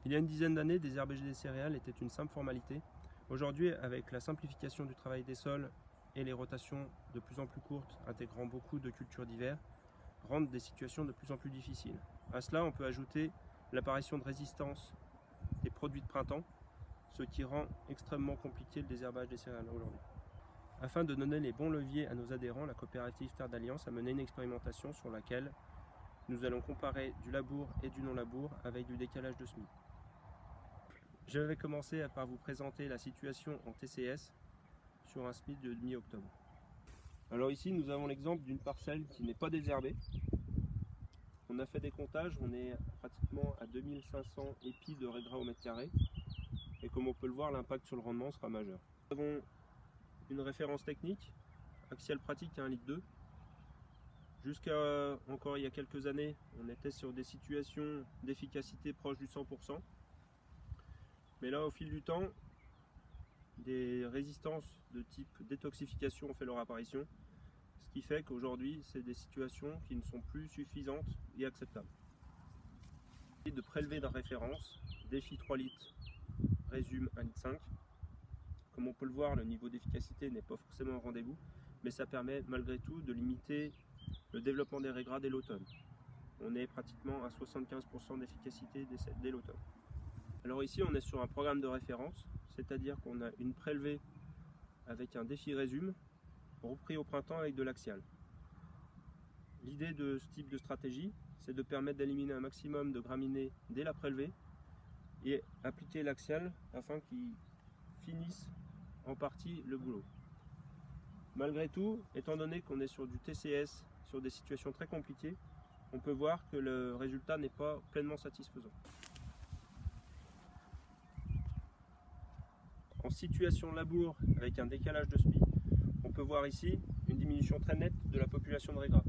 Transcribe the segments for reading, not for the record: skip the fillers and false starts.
Il y a une dizaine d'années, désherber des céréales était une simple formalité. Aujourd'hui, avec la simplification du travail des sols et les rotations de plus en plus courtes, intégrant beaucoup de cultures d'hiver, rendent des situations de plus en plus difficiles. À cela, on peut ajouter l'apparition de résistance des produits de printemps, ce qui rend extrêmement compliqué le désherbage des céréales aujourd'hui. Afin de donner les bons leviers à nos adhérents, la coopérative Terre d'Alliance a mené une expérimentation sur laquelle nous allons comparer du labour et du non-labour avec du décalage de semis. Je vais commencer par vous présenter la situation en TCS sur un semis de mi-octobre. Alors ici, nous avons l'exemple d'une parcelle qui n'est pas désherbée. On a fait des comptages, on est pratiquement à 2500 épis de raies gras au mètre carré. Et comme on peut le voir, l'impact sur le rendement sera majeur. Nous avons une référence technique, axial pratique à 1,2 litre. Jusqu'à encore il y a quelques années, on était sur des situations d'efficacité proche du 100%. Mais là, au fil du temps, des résistances de type détoxification ont fait leur apparition, ce qui fait qu'aujourd'hui, c'est des situations qui ne sont plus suffisantes et acceptables. De prélever de référence, défi 3 litres, résume 1,5 litre. Comme on peut le voir, le niveau d'efficacité n'est pas forcément au rendez-vous, mais ça permet malgré tout de limiter le développement des raies gras dès l'automne. On est pratiquement à 75% d'efficacité dès l'automne. Alors ici, on est sur un programme de référence, c'est-à-dire qu'on a une prélevée avec un défi résume, repris au printemps avec de l'axial. L'idée de ce type de stratégie, c'est de permettre d'éliminer un maximum de graminées dès la prélevée et appliquer l'axial afin qu'il finisse en partie le boulot. Malgré tout, étant donné qu'on est sur du TCS, sur des situations très compliquées, on peut voir que le résultat n'est pas pleinement satisfaisant. En situation labour avec un décalage de semis, on peut voir ici une diminution très nette de la population de raies gras,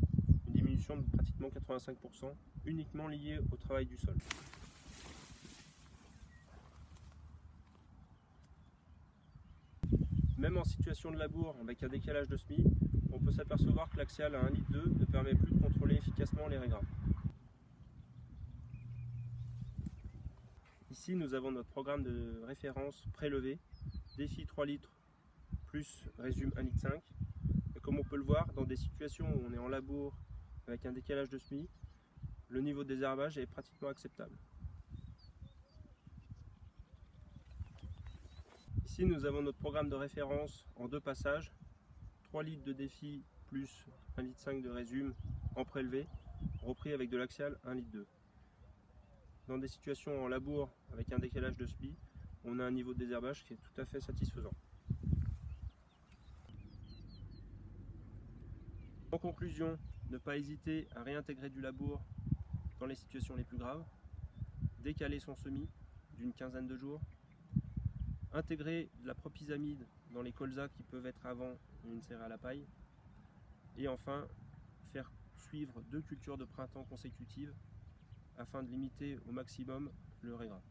une diminution de pratiquement 85%, uniquement liée au travail du sol. Même en situation de labour avec un décalage de semis, on peut s'apercevoir que l'axial à 1,2 litre ne permet plus de contrôler efficacement les raies gras. Ici, nous avons notre programme de référence prélevé, défi 3 litres plus résume 1,5 litre. Et comme on peut le voir, dans des situations où on est en labour avec un décalage de semis, le niveau de désherbage est pratiquement acceptable. Ici, nous avons notre programme de référence en 2 passages, 3 litres de défi plus 1,5 litre de résume en prélevé, repris avec de l'axial 1,2 litre. Dans des situations en labour avec un décalage de semis, on a un niveau de désherbage qui est tout à fait satisfaisant. En conclusion, ne pas hésiter à réintégrer du labour dans les situations les plus graves, décaler son semis d'une quinzaine de jours, intégrer de la propisamide dans les colzas qui peuvent être avant une céréale à paille, et enfin faire suivre 2 cultures de printemps consécutives afin de limiter au maximum le raies gras.